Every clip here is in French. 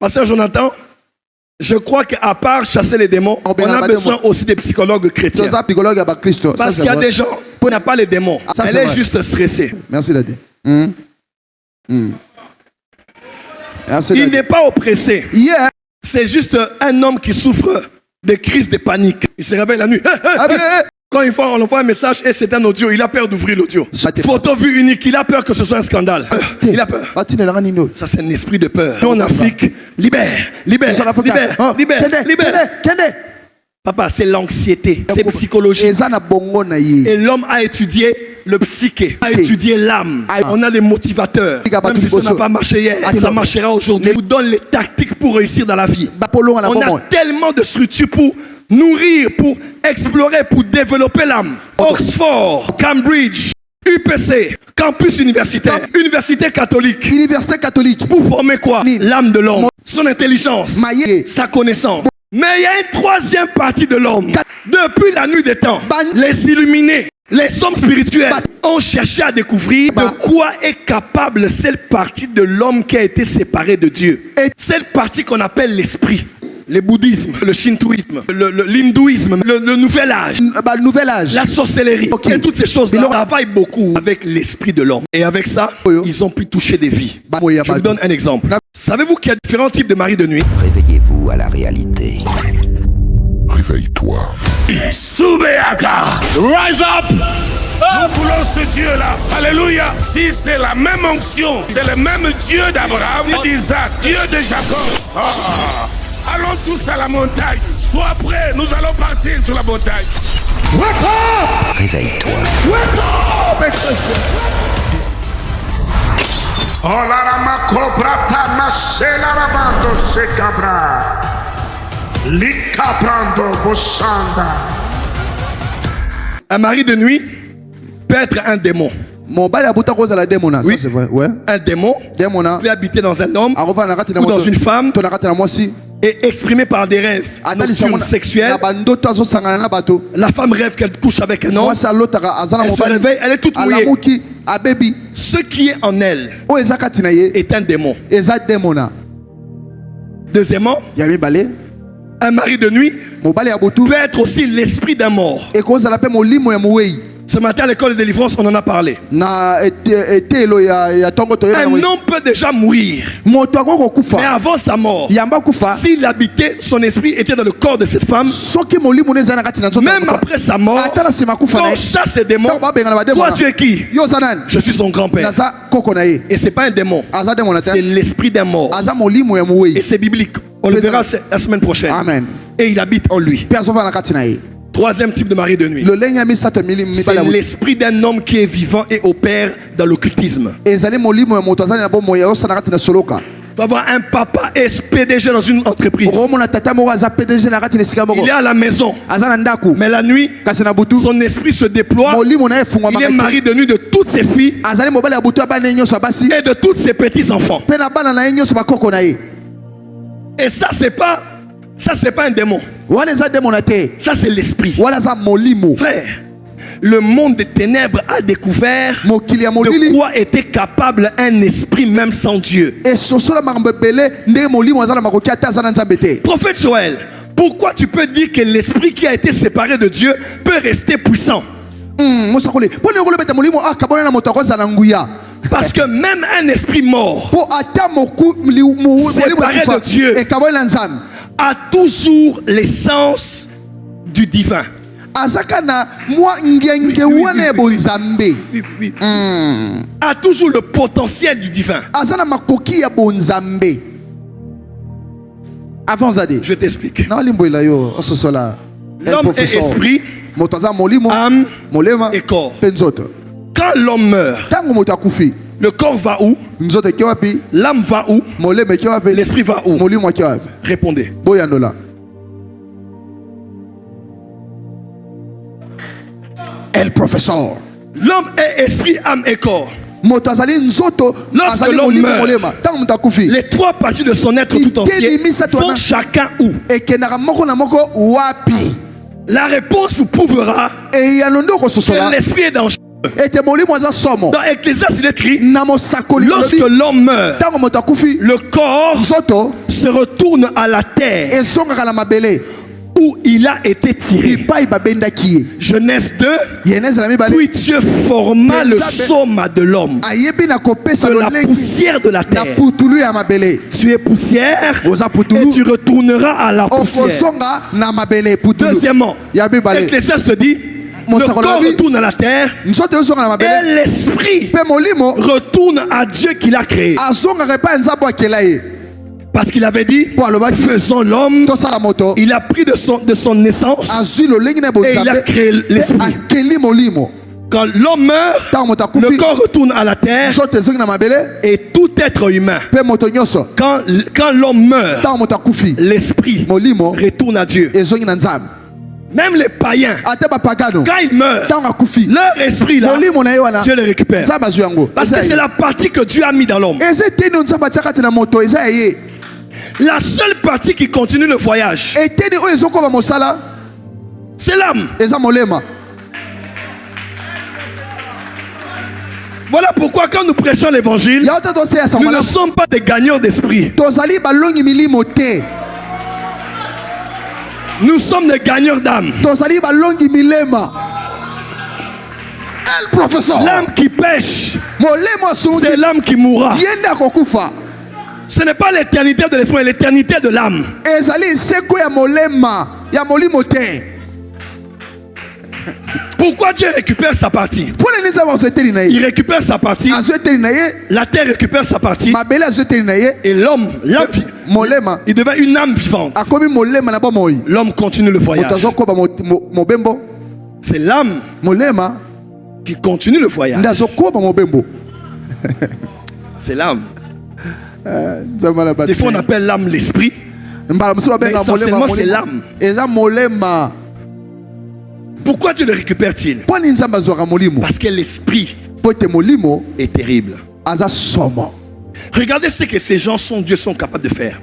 Pasteur Jonathan, je crois qu'à part chasser les démons, on a besoin aussi des psychologues chrétiens. Parce qu'il y a des gens qui n'ont pas les démons. Elle est juste stressée. Merci Daddy. Il n'est pas oppressé. C'est juste un homme qui souffre de crises de panique. Il se réveille la nuit. Quand une fois on envoie un message et c'est un audio, il a peur d'ouvrir l'audio. Photo vue unique, il a peur que ce soit un scandale. Il a peur. Ça c'est un esprit de peur. Nous en Afrique, libère. Papa, c'est l'anxiété, c'est psychologique. Et l'homme a étudié le psyché, a étudié l'âme. On a des motivateurs. Même si ça n'a pas marché hier, ça marchera aujourd'hui. On nous donne les tactiques pour réussir dans la vie. On a tellement de structures pour nourrir, pour explorer, pour développer l'âme. Oxford, Cambridge, UPC, campus universitaire, université catholique. Pour former quoi? L'âme de l'homme, son intelligence, sa connaissance. Mais il y a une troisième partie de l'homme. Depuis la nuit des temps, les illuminés, les hommes spirituels ont cherché à découvrir de quoi est capable cette partie de l'homme qui a été séparée de Dieu. Cette partie qu'on appelle l'esprit. Le bouddhisme, le shintoïsme, l'hindouisme, le nouvel âge, la sorcellerie, et toutes ces choses travaillent beaucoup avec l'esprit de l'homme. Et avec ça, ils ont pu toucher des vies. Je vous donne un exemple. Savez-vous qu'il y a différents types de maris de nuit? Réveillez-vous à la réalité. Réveille-toi. Soubeaka, rise up. Nous voulons ce Dieu-là. Alléluia. Si c'est la même onction, c'est le même Dieu d'Abraham, d'Isaac, Dieu de Jacob. Allons tous à la montagne. Sois prêts, nous allons partir sur la montagne. Wake up! Réveille-toi. Wake up! Oh la rama cobra tamasela rabando se cabra. Likabrando boshanda. Un mari de nuit peut être un démon. Oui, c'est vrai. Ouais. Un démon peut habiter dans un homme ou dans une femme et exprimé par des rêves nocturnes sexuels. La femme rêve qu'elle couche avec un homme. Elle se réveille, elle est toute mouillée. Ce qui est en elle est un démon. Deuxièmement, un mari de nuit peut être aussi l'esprit d'un mort. Ce matin à l'école de délivrance, on en a parlé. Un homme peut déjà mourir. Mais avant sa mort, s'il habitait, son esprit était dans le corps de cette femme. Même après sa mort, quand on chasse ces démons, toi tu es qui? Je suis son grand-père. Et ce n'est pas un démon, c'est l'esprit d'un mort. Et c'est biblique. On le verra la semaine prochaine. Amen. Et il habite en lui. Troisième type de mari de nuit. C'est l'esprit d'un homme qui est vivant et opère dans l'occultisme. Tu vas avoir un papa PDG dans une entreprise. Il est à la maison. Mais la nuit, son esprit se déploie. Il est mari de nuit de toutes ses filles et de tous ses petits-enfants. Et ça, c'est pas un démon. Ça, c'est l'esprit. Frère, le monde des ténèbres a découvert de quoi était capable un esprit même sans Dieu. Prophète Joël, pourquoi tu peux dire que l'esprit qui a été séparé de Dieu peut rester puissant? Parce que même un esprit mort séparé de Dieu a toujours l'essence du divin. A toujours le potentiel du divin. Je t'explique. L'homme est esprit, âme et corps. Quand l'homme meurt, le corps va où? L'âme va où? L'esprit va où? Répondez. El professeur. L'homme est esprit, âme et corps. Lorsque l'homme meurt, les trois parties de son être tout entier vont chacun où? La réponse vous prouvera que l'esprit est dans Dans Ecclésiaste, il est écrit, lorsque l'homme meurt, le corps se retourne à la terre où il a été tiré. Genèse 2. Puis Dieu forma le soma de l'homme de la poussière de la terre. Tu es poussière et tu retourneras à la poussière. Deuxièmement, Ecclésiaste dit, le corps retourne à la terre et l'esprit retourne à Dieu qui l'a créé. Parce qu'il avait dit, faisons l'homme, il a pris de son naissance et il a créé l'esprit. Quand l'homme meurt, le corps retourne à la terre et tout être humain. Quand l'homme meurt, l'esprit retourne à Dieu. Même les païens, quand ils meurent, leur esprit là, Dieu le récupère. Parce que c'est la partie que Dieu a mis dans l'homme. La seule partie qui continue le voyage, c'est l'âme. Voilà pourquoi quand nous prêchons l'évangile, nous ne sommes pas des gagnants d'esprit. Nous sommes des gagneurs d'âme. L'âme qui pêche, c'est l'âme qui mourra. Ce n'est pas l'éternité de l'esprit, mais l'éternité de l'âme. Pourquoi Dieu récupère sa partie? Il récupère sa partie. La terre récupère sa partie. Et l'homme, il devient une âme vivante. L'homme continue le voyage. C'est l'âme qui continue le voyage. C'est l'âme. Des fois on appelle l'âme l'esprit, mais essentiellement c'est l'âme. Pourquoi Dieu le récupère-t-il? Parce que l'esprit est terrible. Regardez ce que ces gens Dieu sont capables de faire.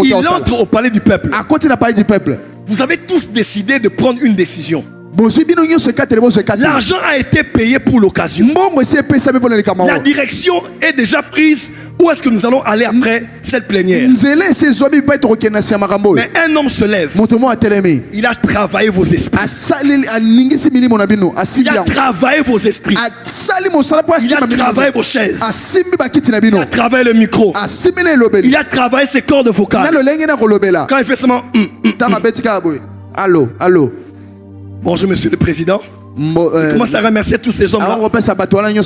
Il entre au palais du peuple. Vous avez tous décidé de prendre une décision. L'argent a été payé pour l'occasion. La direction est déjà prise. Où est-ce que nous allons aller après cette plénière? Mais un homme se lève. Il a travaillé vos esprits. Il a travaillé vos esprits. Il a travaillé vos chaises. Il a travaillé le micro. Il a travaillé ses cordes vocales. Quand il fait seulement allô, allô. Bonjour monsieur le président. Il commence à remercier tous ces hommes-là.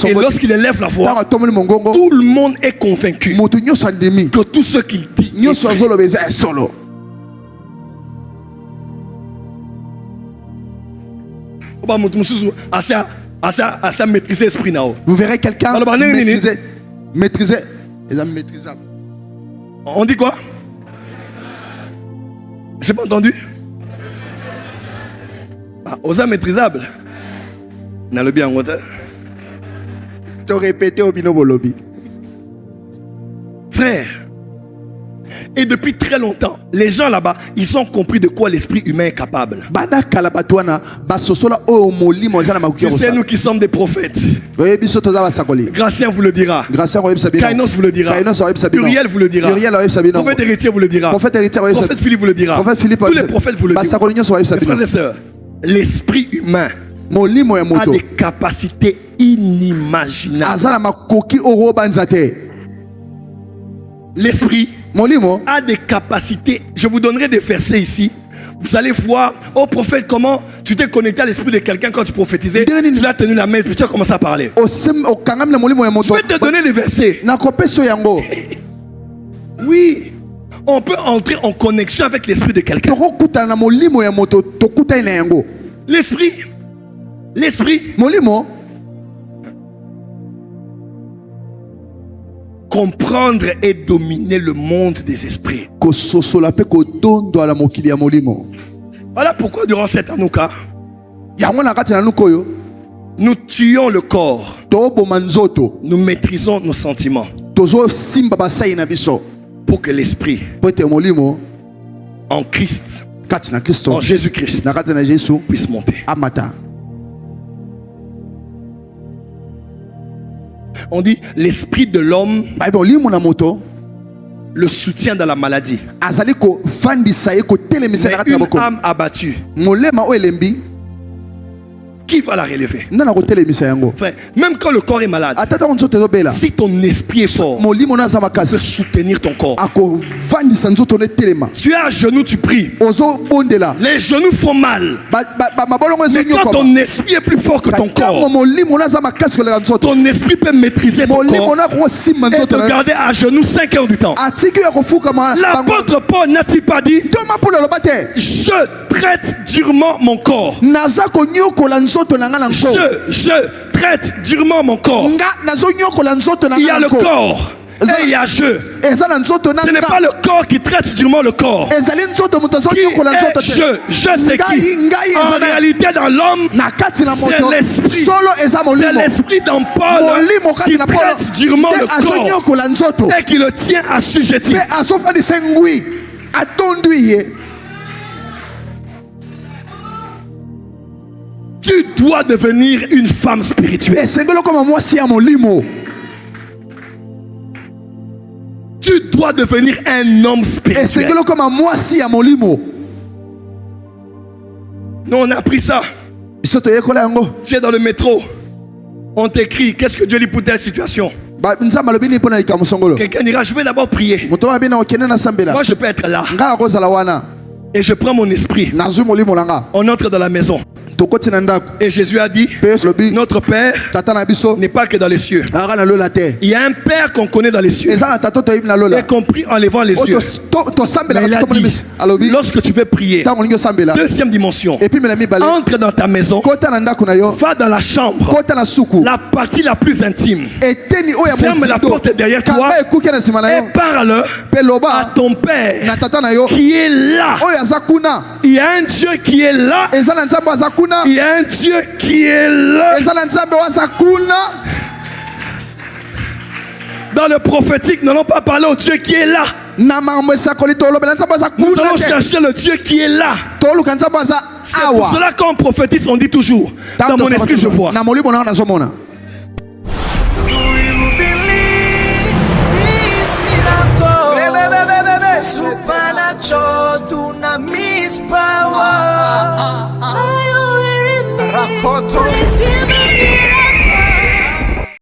Et lorsqu'il élève la voix, tout le monde est convaincu que tout ce qu'il dit est solo. Vous verrez quelqu'un maîtriser. On dit quoi? J'ai pas entendu. Aux âmes maîtrisables. Dans le bien, tu répété au binobolobi. Frère, et depuis très longtemps, les gens là-bas, ils ont compris de quoi l'esprit humain est capable. Tu sais, nous qui sommes des prophètes, Gratien vous le dira, Kainos vous le dira, Uriel vous le dira, Prophète Héritier vous le dira, Prophète Philippe vous le dira, tous les prophètes vous le diront. Mes frères et sœurs, l'esprit humain a des capacités inimaginables. L'esprit a des capacités. Je vous donnerai des versets ici. Vous allez voir, oh prophète, comment tu t'es connecté à l'esprit de quelqu'un quand tu prophétisais. Tu l'as tenu la main et puis tu as commencé à parler. Je vais te donner des versets. Oui, on peut entrer en connexion avec l'esprit de quelqu'un. L'esprit. Comprendre et dominer le monde des esprits. Voilà pourquoi durant cette Hanouka, nous tuons le corps. Nous maîtrisons nos sentiments. Pour que l'esprit en Christ, en Jésus-Christ, puisse monter. On dit l'esprit de l'homme le soutien dans la maladie. Mais une âme abattue, qui va la relever? Frère, même quand le corps est malade, si ton esprit est fort, il peut soutenir ton corps. Tu es à genoux, tu pries. Les genoux font mal. Mais quand ton esprit est plus fort que ton corps, ton esprit peut maîtriser ton corps et te garder à genoux 5 heures du temps. L'apôtre Paul n'a-t-il pas dit: je traite durement mon corps. Je traite durement mon corps. Il y a le corps et il y a je. Ce n'est pas le corps qui traite durement le corps. Qui est je c'est qui? En réalité, dans l'homme, c'est l'esprit. C'est l'esprit dans Paul qui traite durement le corps et qui le tient assujetti. Tu dois devenir une femme spirituelle. Tu dois devenir un homme spirituel. Nous, on a appris ça. Tu es dans le métro. On t'écrit: qu'est-ce que Dieu dit pour telle situation? Quelqu'un dira: je vais d'abord prier. Moi, je peux être là. Et je prends mon esprit. On entre dans la maison. Et Jésus a dit: notre Père n'est pas que dans les cieux. Il y a un Père qu'on connaît dans les cieux, y compris en levant les yeux. Mais il a dit: lorsque tu veux prier, deuxième dimension, entre dans ta maison, va dans la chambre, la partie la plus intime, ferme la porte derrière toi et parle à ton Père qui est là. Il y a un Dieu qui est là. Il y a un Dieu qui est là. Dans le prophétique, nous n'allons pas parler au Dieu qui est là. Nous allons chercher le Dieu qui est là. C'est pour cela qu'on prophétise, on dit toujours: dans mon esprit je vois.